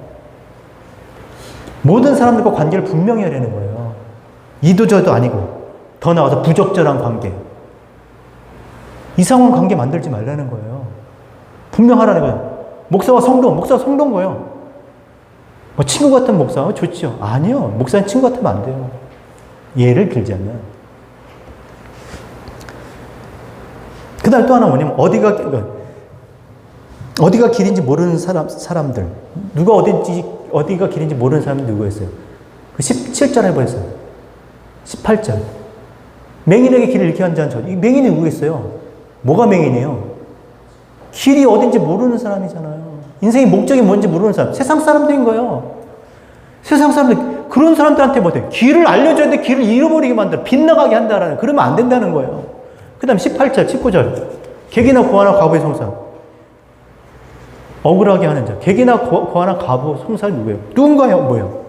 S1: 모든 사람들과 관계를 분명히 하려는 거예요. 이도저도 아니고 더 나아가서 부적절한 관계, 이상한 관계 만들지 말라는 거예요. 분명하라는 거예요. 목사가 성도인 거예요. 뭐 친구 같은 목사 좋죠. 아니요. 목사는 친구 같으면 안 돼요. 예를 들자면. 그 다음 또 하나 뭐냐면 어디가 길인지 모르는 사람들. 누가 어디가 길인지 모르는 사람이 누구였어요? 그 17절 해보였어요. 18절. 맹인에게 길을 잃게 한 자는 저. 이 맹인이 누구겠어요? 뭐가 맹인이에요? 길이 어딘지 모르는 사람이잖아요. 인생의 목적이 뭔지 모르는 사람. 세상 사람들인 거예요. 세상 사람들, 그런 사람들한테 뭐돼? 길을 알려줘야 돼. 길을 잃어버리게 만들어. 빗나가게 한다라는. 그러면 안 된다는 거예요. 그 다음 18절, 19절. 객이나 고아나 과부의 송사. 억울하게 하는 자. 객이나 고아나 과부, 송사는 누구예요? 누군가요? 뭐예요?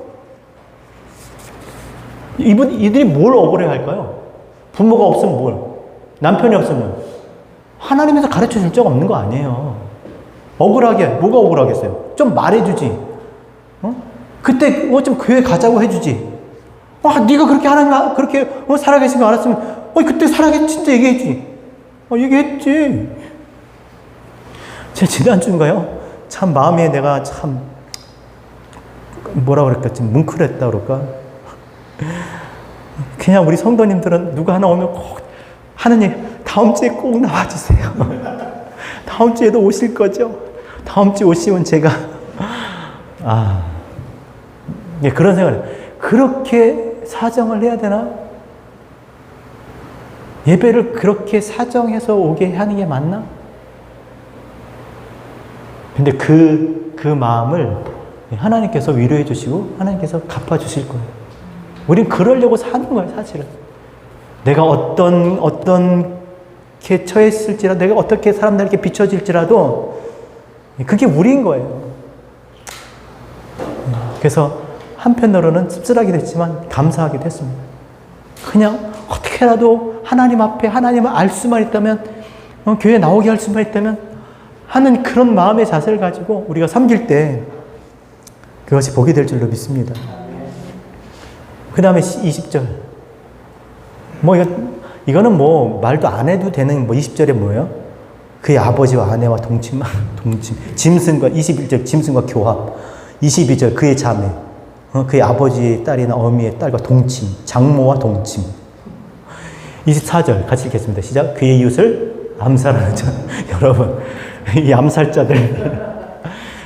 S1: 이들이 뭘 억울해 할까요? 부모가 없으면 뭘? 남편이 없으면? 하나님에서 가르쳐 줄 자가 없는 거 아니에요. 억울하게, 뭐가 억울하겠어요? 좀 말해주지. 그때 좀 교회 가자고 해주지. 네가 그렇게 하나님 그렇게 살아계신 거 알았으면 그때 진짜 얘기했지. 얘기했지. 제 지난주인가요? 참 마음에 내가 참 뭐라 그럴까, 좀 뭉클했다 그럴까. 그냥 우리 성도님들은 누가 하나 오면 꼭 하느님 다음 주에 꼭 나와주세요. 다음 주에도 오실 거죠? 다음 주에 오시면 제가 그런 생각을 해요. 그렇게 사정을 해야 되나? 예배를 그렇게 사정해서 오게 하는 게 맞나? 근데 그 마음을 하나님께서 위로해 주시고 하나님께서 갚아 주실 거예요. 우린 그러려고 사는 거예요, 사실은. 내가 어떤 게 처했을지라도, 내가 어떻게 사람들에게 비춰질지라도 그게 우리인 거예요. 그래서 한편으로는 씁쓸하기도 했지만 감사하기도 했습니다. 그냥 어떻게라도 하나님 앞에 하나님을 알 수만 있다면, 교회에 나오게 할 수만 있다면 하는 그런 마음의 자세를 가지고 우리가 섬길 때 그것이 복이 될 줄로 믿습니다. 그 다음에 20절. 이거는 말도 안 해도 되는 20절에 뭐예요? 그의 아버지와 아내와 동침. 짐승과, 21절 짐승과 교합. 22절 그의 자매. 그의 아버지의 딸이나 어미의 딸과 동침. 장모와 동침. 24절 같이 읽겠습니다. 시작. 그의 이웃을 암살하는 자. 여러분, 이 암살자들.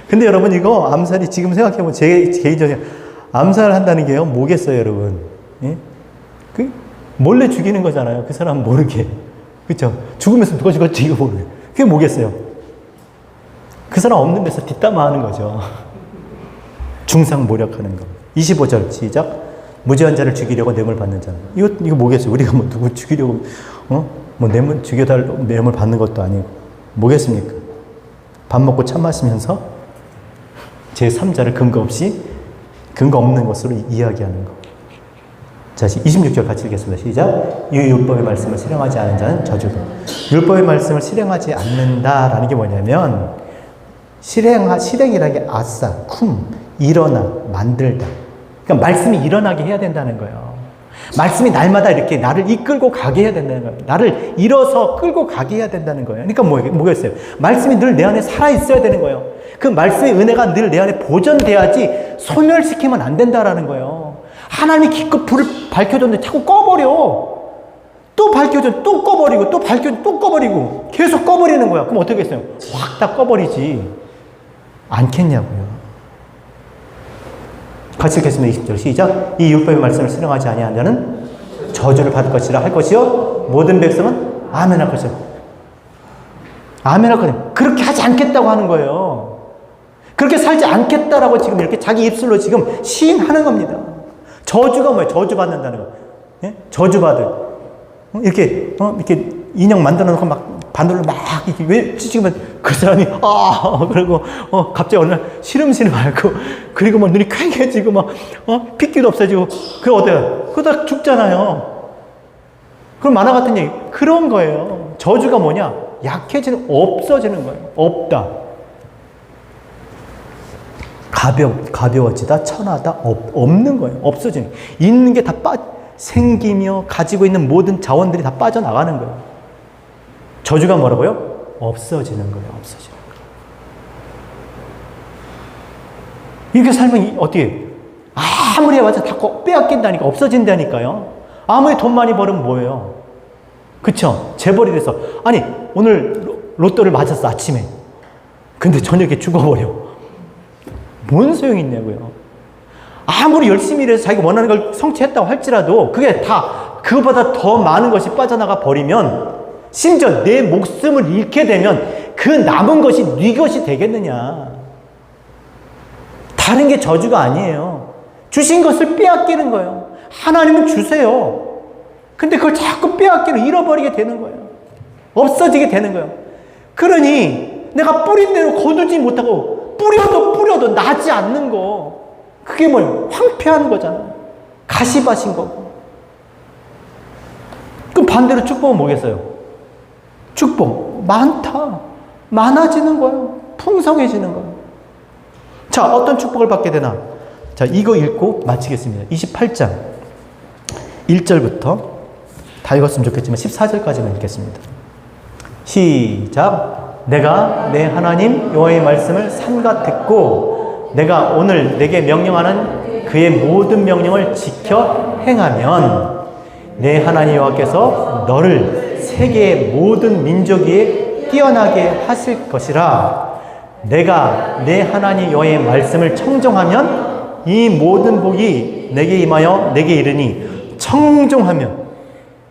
S1: 근데 여러분, 이거 암살이 지금 생각해보면 제 개인적인 암살한다는 게요, 뭐겠어요, 여러분? 예? 몰래 죽이는 거잖아요. 그 사람 모르게. 그쵸? 죽으면서 누가 죽었지, 이거 모르게. 그게 뭐겠어요? 그 사람 없는 데서 뒷담화 하는 거죠. 중상 모략하는 거. 25절, 시작. 무죄한 자를 죽이려고 뇌물 받는 자. 이거 뭐겠어요? 우리가 누구 죽이려고, 뇌물, 뇌물 받는 것도 아니고. 뭐겠습니까? 밥 먹고 참 마시면서 제3자를 근거 없는 것으로 이야기하는 거. 자, 26절 같이 읽겠습니다. 시작. 이 율법의 말씀을 실행하지 않은 자는 저주다. 율법의 말씀을 실행하지 않는다라는 게 뭐냐면, 실행이라는 게 아싸, 쿰, 일어나, 만들다. 그러니까 말씀이 일어나게 해야 된다는 거예요. 말씀이 날마다 이렇게 나를 이끌고 가게 해야 된다는 거예요. 나를 일어서 끌고 가게 해야 된다는 거예요. 그러니까 뭐겠어요? 말씀이 늘 내 안에 살아있어야 되는 거예요. 그 말씀의 은혜가 늘 내 안에 보존돼야지 소멸시키면 안 된다라는 거예요. 하나님이 기껏 불을 밝혀줬는데 자꾸 꺼버려. 또 밝혀줘, 또 꺼버리고, 또 밝혀줘, 또 꺼버리고. 계속 꺼버리는 거야. 그럼 어떻게 했어요? 확 다 꺼버리지 않겠냐고요. 같이 읽겠습니다. 20절 시작. 이 율법의 말씀을 실행하지 아니한 자는 저주를 받을 것이라 할 것이요 모든 백성은 아멘 할 것이요. 아멘 할 것이요. 그렇게 하지 않겠다고 하는 거예요. 그렇게 살지 않겠다라고 지금 이렇게 자기 입술로 지금 시인하는 겁니다. 저주가 뭐예요? 저주받는다는 거. 예? 저주받을. 이렇게 인형 만들어 놓고 막 바늘로 막 이렇게 왜 찢으면 그 사람이 그리고 갑자기 어느 날 시름시름 앓고 그리고 막 눈이 퀭해지고 막 핏기도 없어지고 그게 어때요? 그러다 죽잖아요. 그럼 만화 같은 얘기 그런 거예요. 저주가 뭐냐? 약해지는, 없어지는 거예요. 없다. 가벼워지다, 천하다, 없는 거예요. 없어지는. 있는 게 다 생기며 가지고 있는 모든 자원들이 다 빠져나가는 거예요. 저주가 뭐라고요? 없어지는 거예요. 없어지는 거예요. 이렇게 살면 어떻게 아무리 해봤자 다 빼앗긴다니까, 없어진다니까요. 아무리 돈 많이 벌으면 뭐예요? 그쵸? 재벌이 돼서 아니 오늘 로또를 맞았어 아침에. 근데 저녁에 죽어버려. 뭔 소용이 있냐고요. 아무리 열심히 일해서 자기가 원하는 걸 성취했다고 할지라도 그게 다 그거보다 더 많은 것이 빠져나가 버리면, 심지어 내 목숨을 잃게 되면 그 남은 것이 네 것이 되겠느냐. 다른 게 저주가 아니에요. 주신 것을 빼앗기는 거예요. 하나님은 주세요. 근데 그걸 자꾸 빼앗기는, 잃어버리게 되는 거예요. 없어지게 되는 거예요. 그러니 내가 뿌린 대로 거두지 못하고 뿌려도 나지 않는 거, 그게 뭐예요? 황폐한 거잖아요. 가시밭인 거고. 그럼 반대로 축복은 뭐겠어요? 축복 많다, 많아지는 거예요. 풍성해지는 거예요. 자, 어떤 축복을 받게 되나? 자, 이거 읽고 마치겠습니다. 28장 1절부터 다 읽었으면 좋겠지만 14절까지만 읽겠습니다. 시작. 내가 내 하나님 여호와의 말씀을 삼가 듣고 내가 오늘 내게 명령하는 그의 모든 명령을 지켜 행하면 내 하나님 여호와께서 너를 세계의 모든 민족 위에 뛰어나게 하실 것이라. 내가 내 하나님 여호와의 말씀을 청종하면 이 모든 복이 내게 임하여 내게 이르니. 청종하면.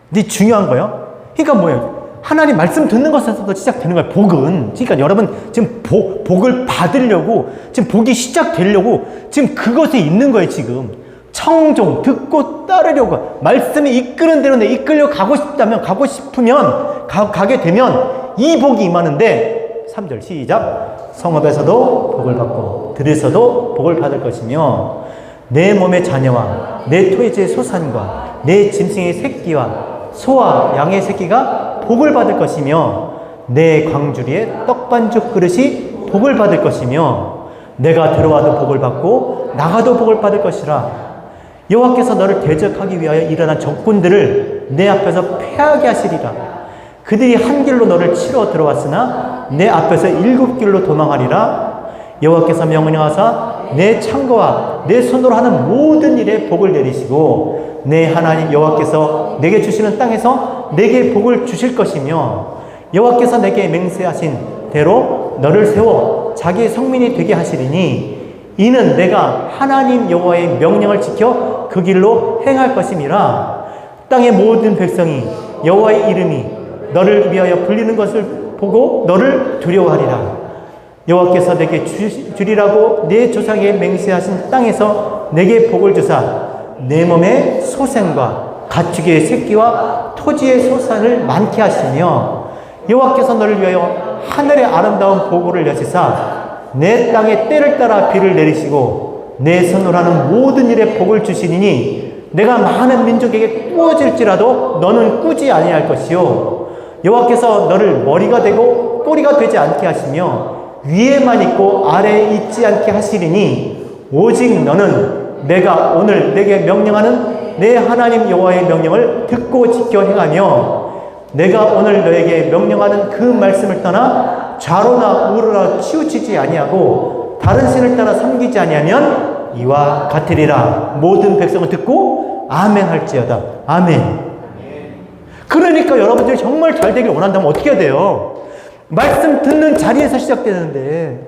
S1: 근데 중요한 거예요. 그러니까 뭐예요? 하나님 말씀 듣는 것에서도 시작되는 거예요. 복은. 그러니까 여러분 지금 복을 받으려고, 지금 복이 시작되려고 지금 그것에 있는 거예요. 지금 청종, 듣고 따르려고. 말씀이 이끄는 대로 내 이끌려 가고 싶다면, 가고 싶으면 가게 되면 이 복이 임하는데, 3절 시작. 성읍에서도 복을 받고 들에서도 복을 받을 것이며 내 몸의 자녀와 내 토지의 소산과 내 짐승의 새끼와 소와 양의 새끼가 복을 받을 것이며 내 광주리의 떡반죽 그릇이 복을 받을 것이며 내가 들어와도 복을 받고 나가도 복을 받을 것이라. 여호와께서 너를 대적하기 위하여 일어난 적군들을 내 앞에서 패하게 하시리라. 그들이 한 길로 너를 치러 들어왔으나 내 앞에서 7길로 도망하리라. 여호와께서 명령하사 내 창고와 내 손으로 하는 모든 일에 복을 내리시고 내 하나님 여호와께서 내게 주시는 땅에서 내게 복을 주실 것이며 여호와께서 내게 맹세하신 대로 너를 세워 자기의 성민이 되게 하시리니 이는 내가 하나님 여호와의 명령을 지켜 그 길로 행할 것임이라. 땅의 모든 백성이 여호와의 이름이 너를 위하여 불리는 것을 보고 너를 두려워하리라. 여호와께서 내게 주리라고 내 조상에게 맹세하신 땅에서 내게 복을 주사 내 몸에 소생과 가축의 새끼와 토지의 소산을 많게 하시며 여호와께서 너를 위하여 하늘의 아름다운 보고를 여시사 내 땅에 때를 따라 비를 내리시고 내 손으로 하는 모든 일에 복을 주시니 내가 많은 민족에게 꾸어질지라도 너는 꾸지 아니할 것이요 여호와께서 너를 머리가 되고 꼬리가 되지 않게 하시며 위에만 있고 아래에 있지 않게 하시리니 오직 너는 내가 오늘 내게 명령하는 내 하나님 여호와의 명령을 듣고 지켜 행하며 내가 오늘 너에게 명령하는 그 말씀을 떠나 좌로나 우로나 치우치지 아니하고 다른 신을 따라 섬기지 아니하면 이와 같으리라. 모든 백성은 듣고 아멘 할지어다. 아멘. 그러니까 여러분들이 정말 잘 되길 원한다면 어떻게 해야 돼요? 말씀 듣는 자리에서 시작되는데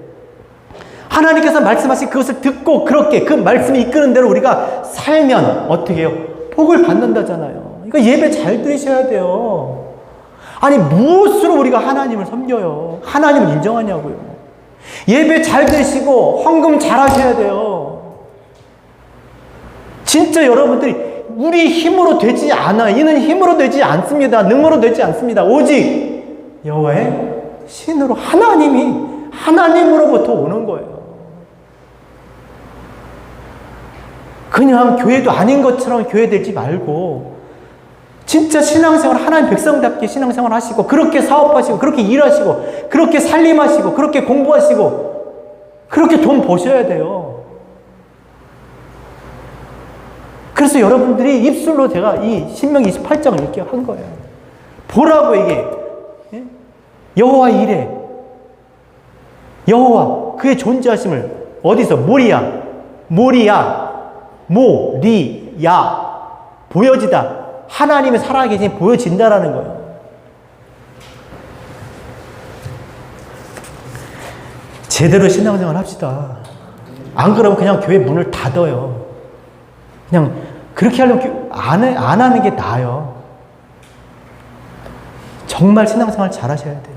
S1: 하나님께서 말씀하신 그것을 듣고 그렇게 그 말씀이 이끄는 대로 우리가 살면 어떻게 해요? 복을 받는다잖아요. 그러니까 예배 잘 들으셔야 돼요. 아니 무엇으로 우리가 하나님을 섬겨요? 하나님을 인정하냐고요. 예배 잘 드시고 헌금 잘 하셔야 돼요. 진짜 여러분들이 우리 힘으로 되지 않아. 이는 힘으로 되지 않습니다. 능으로 되지 않습니다. 오직 여호와의 신으로 하나님으로부터 오는 거예요. 그냥 교회도 아닌 것처럼 교회 되지 말고 진짜 신앙생활 하나님 백성답게 신앙생활 하시고 그렇게 사업하시고 그렇게 일하시고 그렇게 살림하시고 그렇게 공부하시고 그렇게 돈 버셔야 돼요. 그래서 여러분들이 입술로 제가 이 신명기 28장을 이렇게 한 거예요. 보라고 이게 여호와 이래 여호와 그의 존재하심을 어디서 모리야 보여지다. 하나님의 살아계신 보여진다라는 거예요. 제대로 신앙생활 합시다. 안 그러면 그냥 교회 문을 닫아요. 그냥 그렇게 하려면 안 하는 게 나아요. 정말 신앙생활 잘 하셔야 돼요.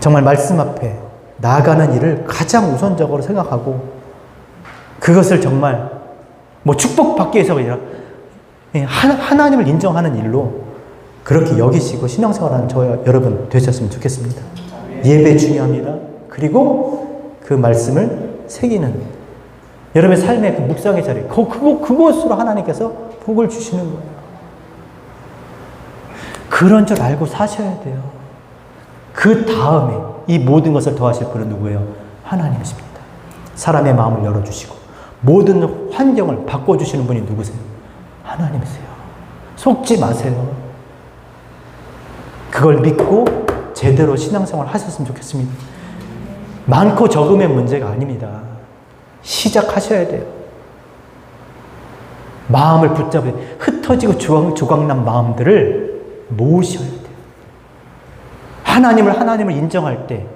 S1: 정말 말씀 앞에 나아가는 일을 가장 우선적으로 생각하고 그것을 정말 축복받기 위해서가 아니라 하나님을 인정하는 일로 그렇게 여기시고 신앙생활하는 저와 여러분 되셨으면 좋겠습니다. 예배 중요합니다. 그리고 그 말씀을 새기는 여러분의 삶의 그 묵상의 자리 그것으로 하나님께서 복을 주시는 거예요. 그런 줄 알고 사셔야 돼요. 그 다음에 이 모든 것을 더하실 분은 누구예요? 하나님이십니다. 사람의 마음을 열어주시고 모든 환경을 바꿔주시는 분이 누구세요? 하나님이세요. 속지 마세요. 그걸 믿고 제대로 신앙생활 하셨으면 좋겠습니다. 많고 적음의 문제가 아닙니다. 시작하셔야 돼요. 마음을 붙잡아 흩어지고 조각난 마음들을 모으셔야 돼요. 하나님을 인정할 때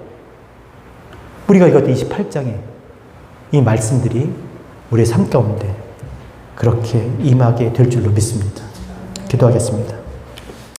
S1: 우리가 이것 28장에 이 말씀들이 우리의 삶 가운데 그렇게 임하게 될 줄로 믿습니다. 기도하겠습니다.